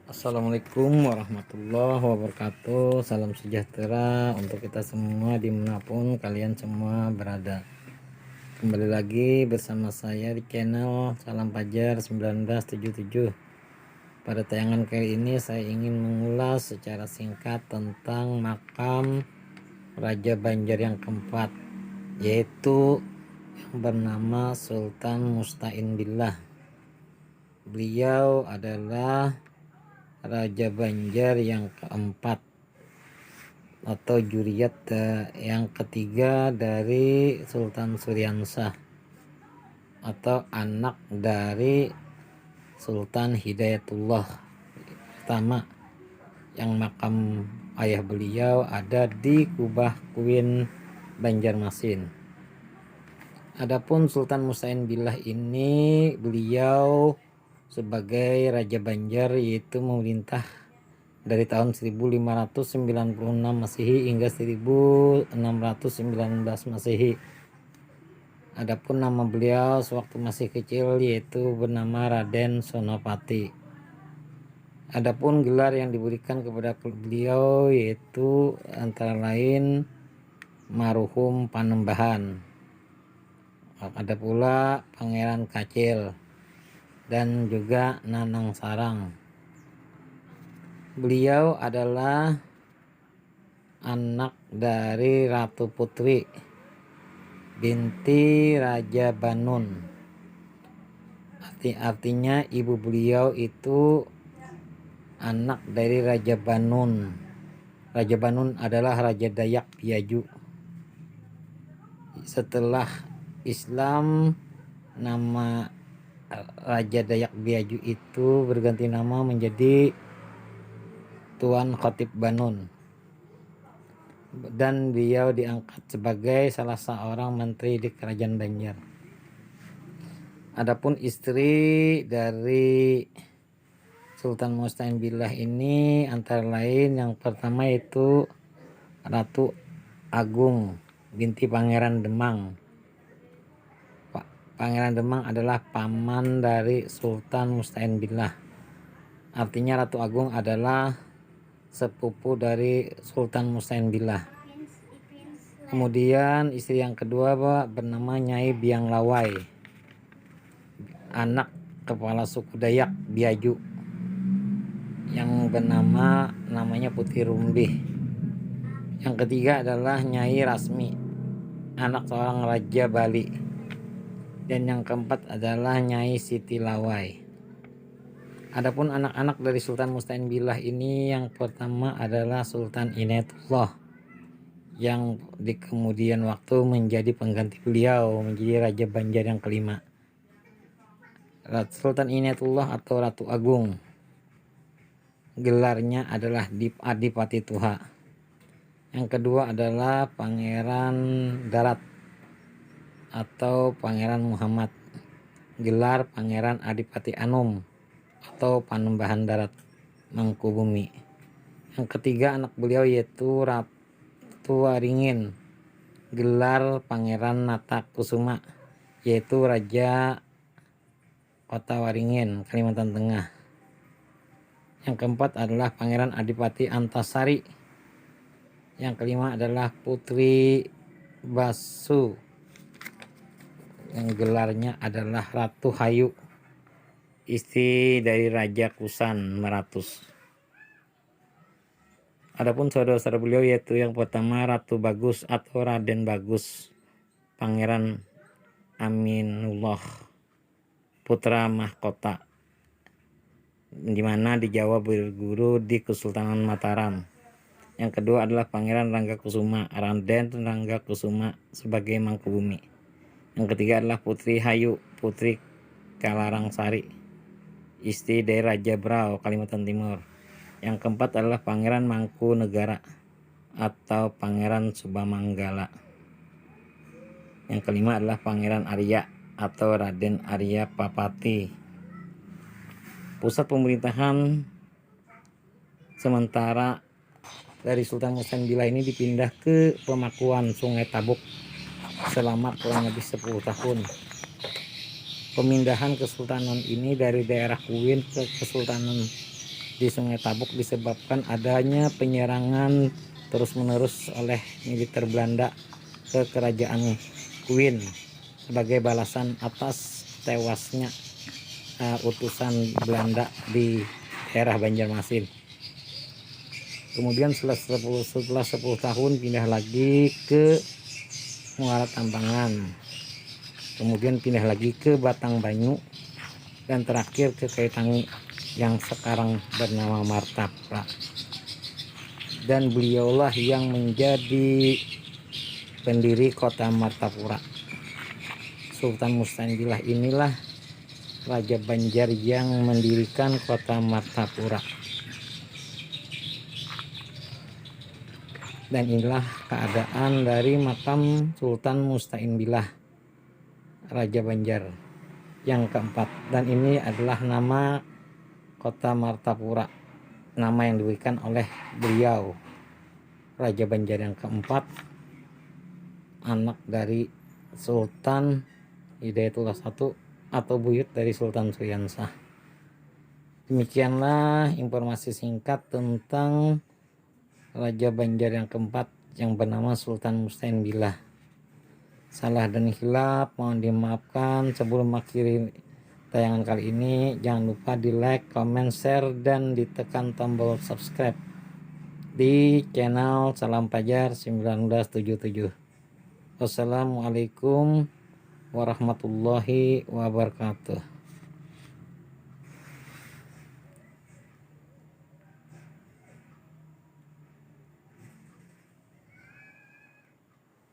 Assalamualaikum warahmatullahi wabarakatuh. Salam sejahtera untuk kita semua dimanapun kalian semua berada. Kembali lagi bersama saya di channel Salam Fajar 1977. Pada tayangan kali ini saya ingin mengulas secara singkat tentang makam Raja Banjar yang keempat, yaitu yang bernama Sultan Musta'in Billah. Beliau adalah Raja Banjar yang keempat atau juriyat yang ketiga dari Sultan Suryansah atau anak dari Sultan Hidayatullah pertama, yang makam ayah beliau ada di Kubah Kuin, Banjarmasin. Adapun Sultan Musta'in Billah ini beliau sebagai Raja Banjar, yaitu memerintah dari tahun 1596 Masehi hingga 1619 Masehi. Adapun nama beliau sewaktu masih kecil yaitu bernama Raden Sonopati. Adapun gelar yang diberikan kepada beliau yaitu antara lain Maruhum Panembahan, ada pula Pangeran Kacil, dan juga Nanang Sarang. Beliau adalah anak dari Ratu Putri binti Raja Banun. Artinya ibu beliau itu anak dari Raja Banun. Raja Banun adalah Raja Dayak Biaju. Setelah Islam, nama Raja Dayak Biaju itu berganti nama menjadi Tuan Khatib Banun, dan beliau diangkat sebagai salah seorang menteri di Kerajaan Banjar. Adapun istri dari Sultan Musta'in Billah ini antara lain yang pertama itu Ratu Agung binti Pangeran Demang. Pangeran Demang adalah paman dari Sultan Musta'in Billah. Artinya Ratu Agung adalah sepupu dari Sultan Musta'in Billah. Kemudian istri yang kedua bernama Nyai Biang Lawai, anak kepala suku Dayak Biaju yang namanya Putri Rumbih. Yang ketiga adalah Nyai Rasmi, anak seorang Raja Bali. Dan yang keempat adalah Nyai Siti Lawai. Adapun anak-anak dari Sultan Musta'in Billah ini yang pertama adalah Sultan Inayatullah, yang di kemudian waktu menjadi pengganti beliau menjadi Raja Banjar yang kelima. Sultan Inayatullah atau Ratu Agung, gelarnya adalah Adipati Tuha. Yang kedua adalah Pangeran Darat atau Pangeran Muhammad, gelar Pangeran Adipati Anom atau Panembahan Darat Mangkubumi. Yang ketiga anak beliau yaitu Ratu Waringin, gelar Pangeran Nata Kusuma, yaitu Raja Kota Waringin, Kalimantan Tengah. Yang keempat adalah Pangeran Adipati Antasari. Yang kelima adalah Putri Basu, yang gelarnya adalah Ratu Hayu, istri dari Raja Kusan Meratus. Adapun saudara-saudara beliau yaitu yang pertama Ratu Bagus atau Raden Bagus, Pangeran Aminullah, putra mahkota, di mana di Jawa berguru di Kesultanan Mataram. Yang kedua adalah Pangeran Rangga Kusuma, Raden Rangga Kusuma sebagai Mangkubumi. Yang ketiga adalah Putri Hayu, Putri Kalarangsari, istri dari Raja Brau, Kalimantan Timur. Yang keempat adalah Pangeran Mangkunegara atau Pangeran Subamanggala. Yang kelima adalah Pangeran Arya atau Raden Arya Papati. Pusat pemerintahan sementara dari Sultan Musta'in Billah ini dipindah ke Pemakuan Sungai Tabuk selama kurang lebih 10 tahun. Pemindahan kesultanan ini dari daerah Kuin ke Kesultanan di Sungai Tabuk disebabkan adanya penyerangan terus-menerus oleh militer Belanda ke kerajaan Queen sebagai balasan atas tewasnya utusan Belanda di daerah Banjarmasin. Kemudian setelah 10 tahun pindah lagi ke Muara Tambangan, kemudian pindah lagi ke Batangbanyu, dan terakhir ke Kaitangi yang sekarang bernama Martapura. Dan beliaulah yang menjadi pendiri kota Martapura. Sultan Musta'in Billah inilah Raja Banjar yang mendirikan kota Martapura. Dan inilah keadaan dari makam Sultan Musta'in Billah Raja Banjar yang keempat. Dan ini adalah nama kota Martapura, nama yang diberikan oleh beliau Raja Banjar yang keempat, anak dari Sultan Hidayatullah I atau buyut dari Sultan Suriansah. Demikianlah informasi singkat tentang Raja Banjar yang keempat yang bernama Sultan Musta'in Billah. Salah dan hilaf mohon dimaafkan. Sebelum mengakhiri tayangan kali ini, jangan lupa di like, comment, share, dan ditekan tombol subscribe di channel Salam Fajar 1977. Wassalamualaikum warahmatullahi wabarakatuh.